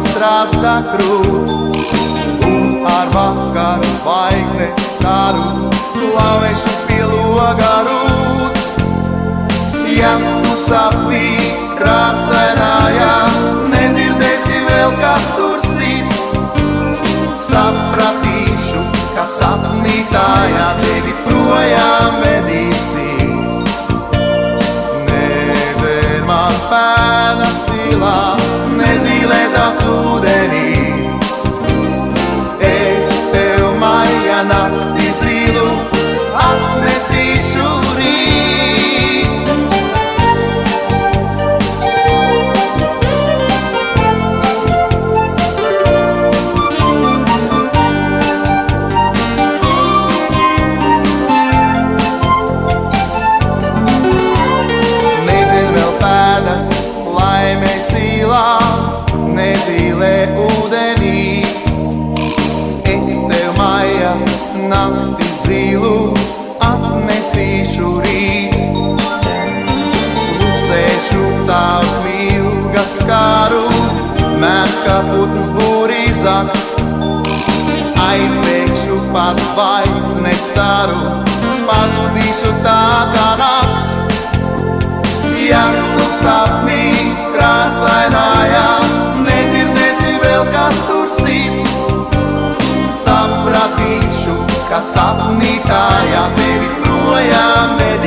strāzda krūts, un ar vakaru zvaigznes staru klavešu pie loga rūts. Ja tu sapnī krāsainājā nedzirdēsi vēl, kas tur sit, sapratīšu, ka sapnītājā tevi projām vedīs cits. Never man pēdas silā, nezīlētās ūdenī. Es tev maija nakti zilu atnesīšu rīt. Nezīlē ūdenī, es tev maija nakti zilu atnesīšu rīt. Klusēšu caur smilga skaru, mērs kā putns būrī zakts. Aizbēgšu pa zvaigznes staru, pazudīšu tā kā nakts. Ja tu sapnī krāsainājā nedzirdēsi vēl, kas tur sit, sapratīšu, ka sapnītājā tevi projām vedīs.